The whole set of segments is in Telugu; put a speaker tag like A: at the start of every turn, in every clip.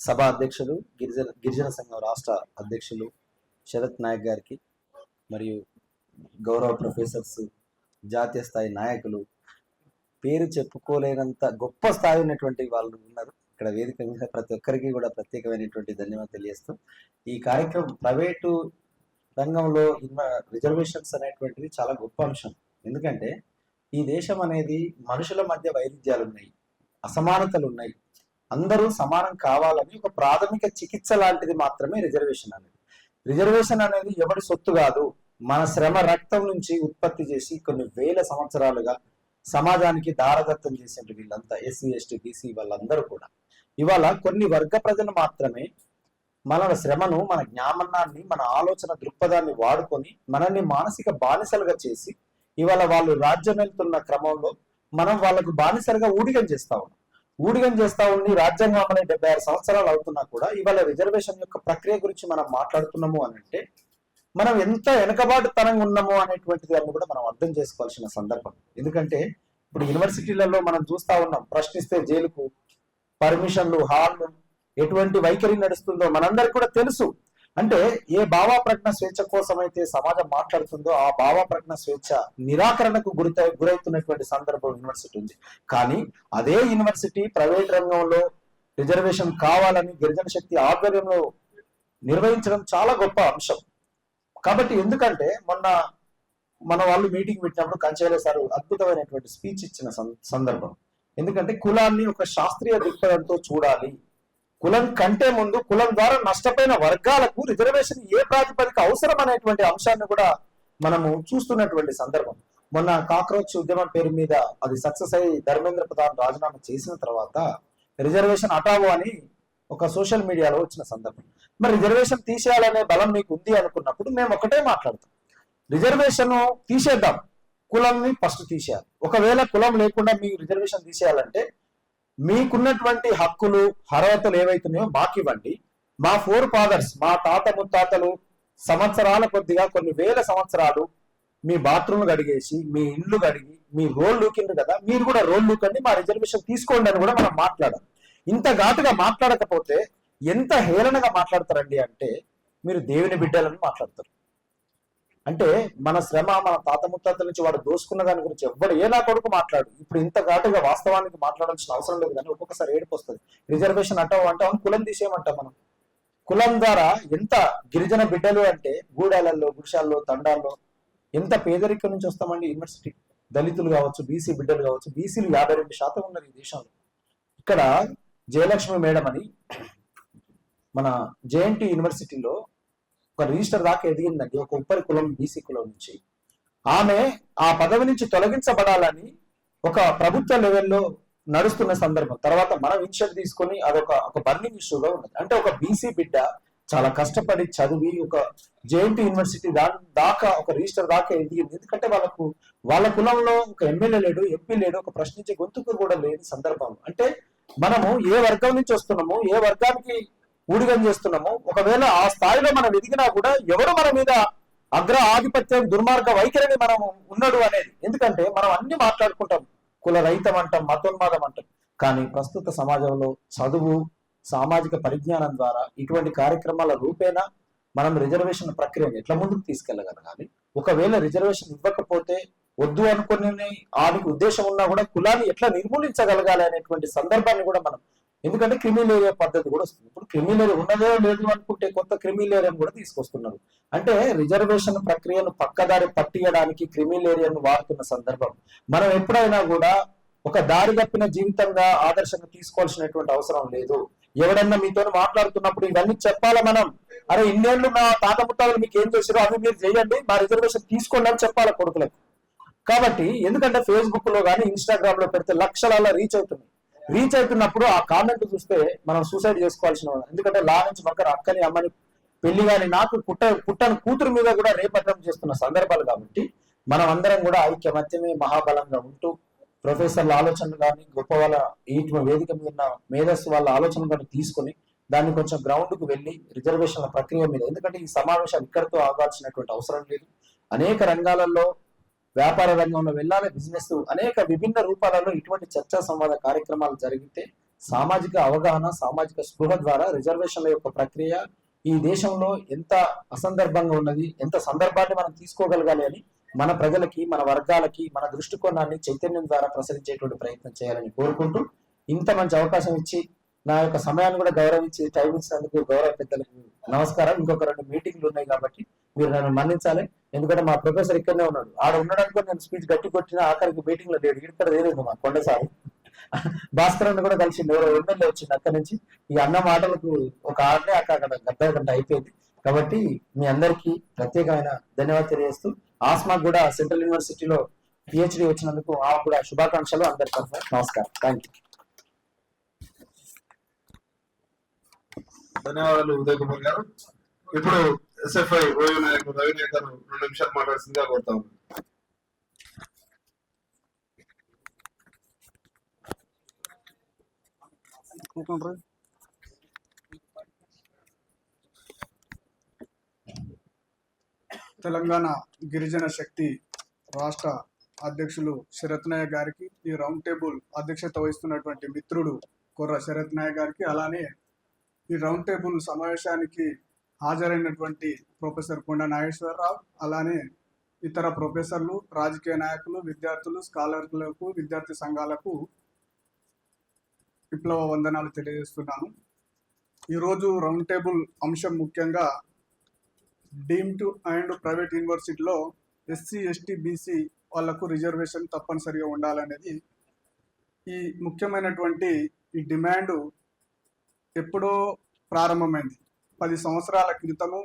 A: సభ అధ్యక్షులు గిరిజన సంఘం రాష్ట్ర అధ్యక్షులు శరత్ నాయక్ గారికి మరియు గౌరవ ప్రొఫెసర్స్, జాతీయ స్థాయి నాయకులు, పేరు చెప్పుకోలేనంత గొప్ప స్థాయి ఉన్నటువంటి వాళ్ళు ఉన్నారు ఇక్కడ వేదిక మీద. ప్రతి ఒక్కరికి కూడా ప్రత్యేకమైనటువంటి ధన్యవాదాలు తెలియజేస్తూ, ఈ కార్యక్రమం ప్రైవేటు రంగంలో రిజర్వేషన్స్ అనేటువంటిది చాలా గొప్ప అంశం. ఎందుకంటే ఈ దేశం అనేది మనుషుల మధ్య వైరుధ్యాలు ఉన్నాయి, అసమానతలు ఉన్నాయి. అందరూ సమానం కావాలని ఒక ప్రాథమిక చికిత్స లాంటిది మాత్రమే రిజర్వేషన్ అనేది. రిజర్వేషన్ అనేది ఎవరి సొత్తు కాదు, మన శ్రమ రక్తం నుంచి ఉత్పత్తి చేసి కొన్ని వేల సంవత్సరాలుగా సమాజానికి దారదత్తం చేసిన వీళ్ళంతా ఎస్సీ, ఎస్టీ, బీసీ వాళ్ళందరూ కూడా ఇవాళ కొన్ని వర్గ ప్రజలు మాత్రమే మన శ్రమను, మన జ్ఞానాన్ని, మన ఆలోచన దృక్పథాన్ని వాడుకొని మనల్ని మానసిక బానిసలుగా చేసి ఇవాళ వాళ్ళు రాజ్యం వెళ్తున్న క్రమంలో మనం వాళ్ళకు బానిసలుగా ఊడిగం చేస్తా ఉండి రాజ్యాంగం అనే 76 సంవత్సరాలు అవుతున్నా కూడా ఇవాళ రిజర్వేషన్ యొక్క ప్రక్రియ గురించి మనం మాట్లాడుతున్నాము అని అంటే మనం ఎంత వెనకబాటుతనంగా ఉన్నాము అనేటువంటిది అని కూడా మనం అర్థం చేసుకోవాల్సిన సందర్భం. ఎందుకంటే ఇప్పుడు యూనివర్సిటీలలో మనం చూస్తా ఉన్నాం, ప్రశ్నిస్తే జైలుకు, పర్మిషన్లు, హాళ్ళు, ఎటువంటి వైఖరి నడుస్తుందో మనందరికి కూడా తెలుసు. అంటే ఏ భావ ప్రజ్ఞ స్వేచ్ఛ కోసం అయితే సమాజం మాట్లాడుతుందో ఆ భావ ప్రజ్ఞ స్వేచ్ఛ నిరాకరణకు గురవుతున్నటువంటి సందర్భం యూనివర్సిటీ ఉంది. కానీ అదే యూనివర్సిటీ ప్రైవేట్ రంగంలో రిజర్వేషన్ కావాలని గిరిజన శక్తి ఆధ్వర్యంలో నిర్వహించడం చాలా గొప్ప అంశం. కాబట్టి ఎందుకంటే మన వాళ్ళు మీటింగ్ పెట్టినప్పుడు కంచెల సార్ అద్భుతమైనటువంటి స్పీచ్ ఇచ్చిన సందర్భం. ఎందుకంటే కులాన్ని ఒక శాస్త్రీయ దృక్పథంతో చూడాలి, కులం కంటే ముందు కులం ద్వారా నష్టపోయిన వర్గాలకు రిజర్వేషన్ ఏ ప్రాతిపదిక అవసరం అనేటువంటి అంశాన్ని కూడా మనము చూస్తున్నటువంటి సందర్భం. మొన్న కాక్రోచ్ ఉద్యమం పేరు మీద అది సక్సెస్ అయ్యి ధర్మేంద్ర ప్రధాన్ రాజీనామా చేసిన తర్వాత రిజర్వేషన్ హటావో అని ఒక సోషల్ మీడియాలో వచ్చిన సందర్భం. మరి రిజర్వేషన్ తీసేయాలనే బలం మీకు ఉంది అనుకున్నప్పుడు మేము ఒకటే మాట్లాడతాం, రిజర్వేషన్ తీసేద్దాం, కులంని ఫస్ట్ తీసేయాలి. ఒకవేళ కులం లేకుండా మీకు రిజర్వేషన్ తీసేయాలంటే మీకున్నటువంటి హక్కులు, అర్హతలు ఏవైతున్నాయో మాకు ఇవ్వండి. మా ఫోర్ ఫాదర్స్, మా తాత ముత్తాతలు సంవత్సరాల కొద్దిగా కొన్ని వేల సంవత్సరాలు మీ బాత్రూమ్ కడిగేసి, మీ ఇండ్లు కడిగి, మీ రోల్ లూకిండ్రు కదా, మీరు కూడా రోల్ లూకండి, మా రిజర్వేషన్ తీసుకోండి అని కూడా మనం మాట్లాడాలి. ఇంత ఘాటుగా మాట్లాడకపోతే ఎంత హేళనగా మాట్లాడతారండి అంటే మీరు దేవుని బిడ్డలని మాట్లాడతారు. అంటే మన శ్రమ, మన తాత ముత్తాతల నుంచి వాడు దోసుకున్న దాని గురించి ఎవ్వడు ఏలా కొడుకు మాట్లాడు. ఇప్పుడు ఇంత ఘాటుగా వాస్తవానికి మాట్లాడాల్సిన అవసరం లేదు, కానీ ఒక్కొక్కసారి ఏడుపు వస్తుంది. రిజర్వేషన్ అంటావు అంటే అవును, కులం తీసేయమంటాం. మనం కులం ద్వారా ఎంత గిరిజన బిడ్డలు అంటే గూడాలలో, గుడిశాల్లో, తండాల్లో ఎంత పేదరికం నుంచి వస్తామండి. యూనివర్సిటీ దళితులు కావచ్చు, బీసీ బిడ్డలు కావచ్చు, బీసీలు 52% ఉన్నారు ఈ దేశంలో. ఇక్కడ జయలక్ష్మి మేడం అని మన జేఎన్టీ యూనివర్సిటీలో ఒక రిజిస్టర్ దాకా ఎదిగిందండి, ఒక ఉపరి కులం బీసీ కులం నుంచి. ఆమె ఆ పదవి నుంచి తొలగించబడాలని ఒక ప్రభుత్వ లెవెల్లో నడుస్తున్న సందర్భం. తర్వాత మనం ఇన్షియేటివ్ తీసుకొని అదొక బర్నింగ్ ఇష్యూగా ఉన్నది. అంటే ఒక బీసీ బిడ్డ చాలా కష్టపడి చదివి ఒక జేఎన్టీ యూనివర్సిటీ దాకా ఒక రిజిస్టర్ దాకా ఎదిగింది. ఎందుకంటే వాళ్ళ కులంలో ఒక ఎమ్మెల్యే లేడు, ఎంపీ లేడు, ఒక ప్రశ్నించే గొంతుకు కూడా లేని సందర్భం. అంటే మనము ఏ వర్గం నుంచి వస్తున్నాము, ఏ వర్గానికి ఊడిగం చేస్తున్నాము, ఒకవేళ ఆ స్థాయిలో మనం ఎదిగినా కూడా ఎవరు మన మీద ఆధిపత్యం, దుర్మార్గ వైఖరిని మనం ఉన్నాడు అనేది. ఎందుకంటే మనం అన్ని మాట్లాడుకుంటాం, కుల రహితం అంటాం, మతోన్మాదం అంటాం. కానీ ప్రస్తుత సమాజంలో చదువు, సామాజిక పరిజ్ఞానం ద్వారా ఇటువంటి కార్యక్రమాల రూపేణా మనం రిజర్వేషన్ ప్రక్రియను ఎట్లా ముందుకు తీసుకెళ్లగలగాలి. ఒకవేళ రిజర్వేషన్ ఇవ్వకపోతే వద్దు అనుకుని ఆడికి ఉద్దేశం ఉన్నా కూడా కులాన్ని ఎట్లా నిర్మూలించగలగాలి అనేటువంటి సందర్భాన్ని కూడా మనం, ఎందుకంటే క్రిమిలేరియా పద్ధతి కూడా వస్తుంది. ఇప్పుడు క్రిమిలేరియా ఉన్నదో లేదు అనుకుంటే కొత్త క్రిమిలేరియాను కూడా తీసుకొస్తున్నారు. అంటే రిజర్వేషన్ ప్రక్రియను పక్కదారి పట్టియడానికి క్రిమిలేరియాను వాడుతున్న సందర్భం. మనం ఎప్పుడైనా కూడా ఒక దారి తప్పిన జీవితంగా ఆదర్శంగా తీసుకోవాల్సినటువంటి అవసరం లేదు. ఎవడన్నా మీతో మాట్లాడుతున్నప్పుడు ఇవన్నీ చెప్పాలా మనం, అరే ఇన్నేళ్లు మా తాత ముత్తాలు మీకు ఏం చేశారో అవి మీరు చేయండి, మా రిజర్వేషన్ తీసుకోండి అని చెప్పాలి కొడుకులకు. కాబట్టి ఎందుకంటే ఫేస్బుక్ లో కానీ ఇన్స్టాగ్రామ్ లో పెడితే లక్షల రీచ్ అవుతున్నప్పుడు ఆ కామెంట్ చూస్తే మనం సూసైడ్ చేసుకోవాల్సిన. ఎందుకంటే లా నుంచి పక్కన అక్కని అమ్మని పెళ్లి కానీ నాకు పుట్టని కూతురు మీద కూడా రేపట్టం చేస్తున్న సందర్భాలు. కాబట్టి మనం అందరం కూడా ఐక్యమత్యమే మహాబలంగా ఉంటూ ప్రొఫెసర్ల ఆలోచనలు కానీ, గొప్ప వాళ్ళ ఈ వేదిక మీద మేధస్సు వాళ్ళ ఆలోచనలు కానీ తీసుకొని దాన్ని కొంచెం గ్రౌండ్ కు వెళ్ళి రిజర్వేషన్ల ప్రక్రియ మీద, ఎందుకంటే ఈ సమావేశాలు ఇక్కడితో ఆగాల్సినటువంటి అవసరం లేదు. అనేక రంగాలలో వ్యాపార రంగంలో వెళ్ళాలి, బిజినెస్ అనేక విభిన్న రూపాలలో ఇటువంటి చర్చా సంవాద కార్యక్రమాలు జరిగితే సామాజిక అవగాహన, సామాజిక స్పృహ ద్వారా రిజర్వేషన్ల యొక్క ప్రక్రియ ఈ దేశంలో ఎంత అసందర్భంగా ఉన్నది, ఎంత సందర్భాన్ని మనం తీసుకోగలగాలి అని మన ప్రజలకి, మన వర్గాలకి, మన దృష్టికోణాన్ని చైతన్యం ద్వారా ప్రసరించేటువంటి ప్రయత్నం చేయాలని కోరుకుంటూ, ఇంత మంచి అవకాశం ఇచ్చి నా యొక్క సమయాన్ని కూడా గౌరవించి టైం ఇచ్చినందుకు గౌరవ పెద్దలకు నమస్కారం. ఇంకొక 2 మీటింగ్లు ఉన్నాయి కాబట్టి మీరు నన్ను మన్నించాలి. ఎందుకంటే మా ప్రొఫెసర్ ఇక్కడనే ఉన్నాడు. ఆడ ఉండడానికి నేను స్పీచ్ గట్టి కొట్టిన ఆఖరికి మీటింగ్ లో లేడు. ఇక్కడ లేదు మా కొండసారి భాస్కర్ కూడా కలిసి ఎమ్మెల్యే వచ్చింది అక్కడి నుంచి. ఈ అన్న మాటలకు ఒక ఆడనే అక్కడ గంట అయిపోయింది. కాబట్టి మీ అందరికీ ప్రత్యేకమైన ధన్యవాదాలు తెలియజేస్తూ, ఆస్మాకు కూడా సెంట్రల్ యూనివర్సిటీలో పిహెచ్డి వచ్చినందుకు ఆమె కూడా శుభాకాంక్షలు. అందరి తరఫున నమస్కారం. Thank you.
B: ధన్యవాదాలు ఉదయ్ కుమార్ గారు. ఇప్పుడు ఎస్ఎఫ్ఐ ఓయూ నాయకులు రవినాయక్ గారు 2 నిమిషాలు మాట్లాడుతుందిగా కోరుతాము.
C: తెలంగాణ గిరిజన శక్తి రాష్ట్ర అధ్యక్షులు శరత్ నాయక్ గారికి, ఈ రౌండ్ టేబుల్ అధ్యక్షత వహిస్తున్నటువంటి మిత్రుడు కొర్ర శరత్ నాయక్ గారికి, అలానే ఈ రౌండ్ టేబుల్ సమావేశానికి హాజరైనటువంటి ప్రొఫెసర్ కొండ నాగేశ్వరరావు, అలానే ఇతర ప్రొఫెసర్లు, రాజకీయ నాయకులు, విద్యార్థులు, స్కాలర్లకు, విద్యార్థి సంఘాలకు విప్లవ వందనాలు తెలియజేస్తున్నాను. ఈరోజు రౌండ్ టేబుల్ అంశం ముఖ్యంగా డీమ్డ్ అండ్ ప్రైవేట్ యూనివర్సిటీలో ఎస్సీ, ఎస్టీ, బీసీ వాళ్లకు రిజర్వేషన్ తప్పనిసరిగా ఉండాలనేది ఈ ముఖ్యమైనటువంటి ఈ డిమాండ్ ఎప్పుడో ప్రారంభమైంది. 10 సంవత్సరాల క్రితము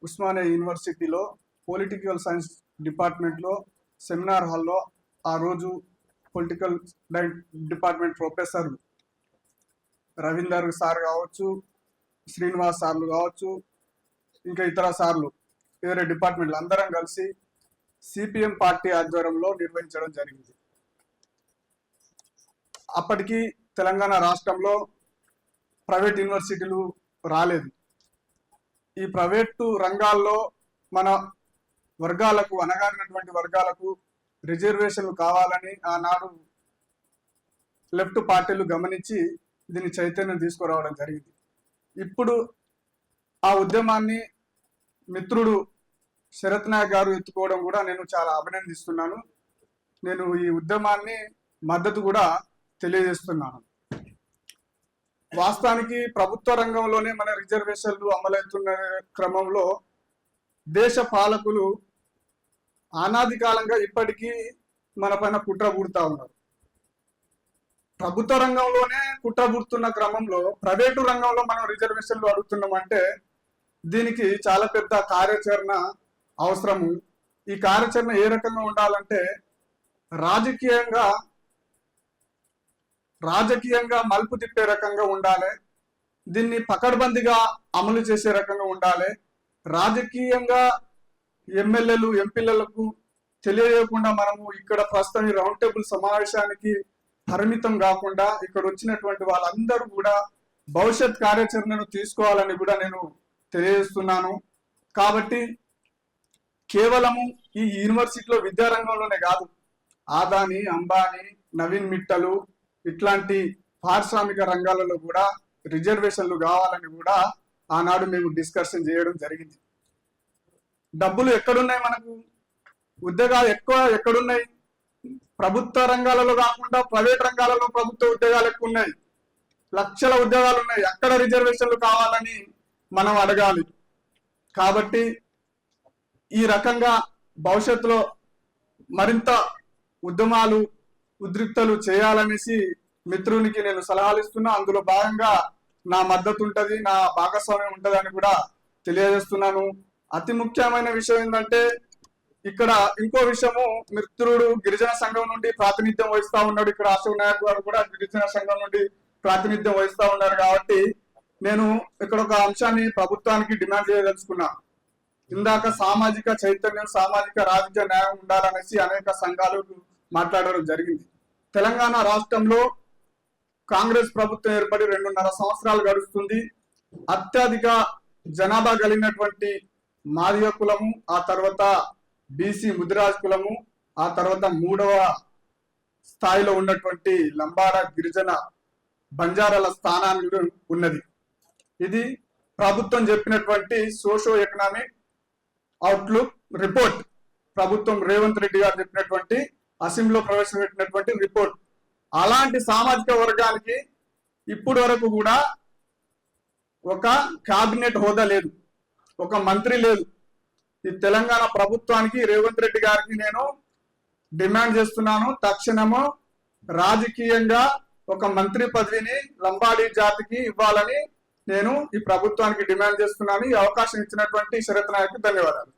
C: ఉస్మానియా యూనివర్సిటీలో పొలిటికల్ సైన్స్ డిపార్ట్మెంట్లో సెమినార్ హాల్లో ఆ రోజు పొలిటికల్ డిపార్ట్మెంట్ ప్రొఫెసర్లు రవీందర్ సార్ కావచ్చు, శ్రీనివాస్ సార్లు కావచ్చు, ఇంకా ఇతర సార్లు, వేరే డిపార్ట్మెంట్లు అందరం కలిసి సిపిఎం పార్టీ ఆధ్వర్యంలో నిర్వహించడం జరిగింది. అప్పటికి తెలంగాణ రాష్ట్రంలో ప్రైవేట్ యూనివర్సిటీలు రాలేదు. ఈ ప్రైవేటు రంగాల్లో మన వర్గాలకు, అణగారినటువంటి వర్గాలకు రిజర్వేషన్లు కావాలని ఆనాడు లెఫ్ట్ పార్టీలు గమనించి దీన్ని చైతన్యం తీసుకురావడం జరిగింది. ఇప్పుడు ఆ ఉద్యమాన్ని మిత్రుడు శరత్ నాయక్ గారు ఎత్తుకోవడం కూడా నేను చాలా అభినందిస్తున్నాను. నేను ఈ ఉద్యమాన్ని మద్దతు కూడా తెలియజేస్తున్నాను. వాస్తవానికి ప్రభుత్వ రంగంలోనే మన రిజర్వేషన్లు అమలవుతున్న క్రమంలో దేశ పాలకులు అనాది కాలంగా ఇప్పటికీ మన పైన కుట్ర పుడుతూ ఉన్నారు. ప్రభుత్వ రంగంలోనే కుట్ర పుడుతున్న క్రమంలో ప్రైవేటు రంగంలో మనం రిజర్వేషన్లు అడుగుతున్నామంటే దీనికి చాలా పెద్ద కార్యాచరణ అవసరము. ఈ కార్యాచరణ ఏ రకంగా ఉండాలంటే రాజకీయంగా మలుపు తిప్పే రకంగా ఉండాలి. దీన్ని పకడ్బందీగా అమలు చేసే రకంగా ఉండాలి. రాజకీయంగా ఎమ్మెల్యేలు, ఎంపీలకు తెలియజేయకుండా మనము ఇక్కడ ప్రస్తుతం ఈ రౌండ్ టేబుల్ సమావేశానికి పరిమితం కాకుండా ఇక్కడ వచ్చినటువంటి వాళ్ళందరూ కూడా భవిష్యత్ కార్యాచరణను తీసుకోవాలని కూడా నేను తెలియజేస్తున్నాను. కాబట్టి కేవలము ఈ యూనివర్సిటీలో విద్యారంగంలోనే కాదు, ఆదాని, అంబానీ, నవీన్ మిట్టలు ఇట్లాంటి పారిశ్రామిక రంగాలలో కూడా రిజర్వేషన్లు కావాలని కూడా ఆనాడు మేము డిస్కషన్ చేయడం జరిగింది. డబ్బులు ఎక్కడున్నాయి, మనకు ఉద్యోగాలు ఎక్కడున్నాయి? ప్రభుత్వ రంగాలలో కాకుండా ప్రైవేట్ రంగాలలో ప్రభుత్వ ఉద్యోగాలు ఎక్కువ ఉన్నాయి. లక్షల ఉద్యోగాలు ఉన్నాయి. అక్కడ రిజర్వేషన్లు కావాలని మనం అడగాలి. కాబట్టి ఈ రకంగా భవిష్యత్తులో మరింత ఉద్యమాలు, ఉద్రిక్తలు చేయాలనేసి మిత్రునికి నేను సలహాలు ఇస్తున్నా. అందులో భాగంగా నా మద్దతు ఉంటుంది, నా భాగస్వామ్యం ఉంటుందని కూడా తెలియజేస్తున్నాను. అతి ముఖ్యమైన విషయం ఏంటంటే ఇక్కడ ఇంకో విషయము, మిత్రుడు గిరిజన సంఘం నుండి ప్రాతినిధ్యం వహిస్తా ఉన్నాడు. ఇక్కడ అశోక్ నాయక్ గారు కూడా గిరిజన సంఘం నుండి ప్రాతినిధ్యం వహిస్తా ఉన్నారు. కాబట్టి నేను ఇక్కడ ఒక అంశాన్ని ప్రభుత్వానికి డిమాండ్ చేయదలుచుకున్నా. ఇందాక సామాజిక చైతన్యం, సామాజిక రాజకీయ న్యాయం ఉండాలనేసి అనేక సంఘాలు మాట్లాడడం జరిగింది. తెలంగాణ రాష్ట్రంలో కాంగ్రెస్ ప్రభుత్వం ఏర్పడి 2.5 సంవత్సరాలు గడుస్తుంది. అత్యధిక జనాభా కలిగినటువంటి మాదిగ కులము, ఆ తర్వాత బీసీ ముదిరాజ్ కులము, ఆ తర్వాత 3వ స్థాయిలో ఉన్నటువంటి లంబాడ గిరిజన బంజారాల స్థానాన్ని ఉన్నది. ఇది ప్రభుత్వం చెప్పినటువంటి సోషో ఎకనామిక్ అవుట్లుక్ రిపోర్ట్. ప్రభుత్వం రేవంత్ రెడ్డి గారు చెప్పినటువంటి అసెంబ్లీలో ప్రవేశపెట్టినటువంటి రిపోర్ట్. అలాంటి సామాజిక వర్గానికి ఇప్పటి వరకు కూడా ఒక క్యాబినెట్ హోదా లేదు, ఒక మంత్రి లేదు. ఈ తెలంగాణ ప్రభుత్వానికి రేవంత్ రెడ్డి గారికి నేను డిమాండ్ చేస్తున్నాను, తక్షణము రాజకీయంగా ఒక మంత్రి పదవిని లంబాడీ జాతికి ఇవ్వాలని నేను ఈ ప్రభుత్వానికి డిమాండ్ చేస్తున్నాను. ఈ అవకాశం ఇచ్చినటువంటి శరత్ నాయక్ ధన్యవాదాలు.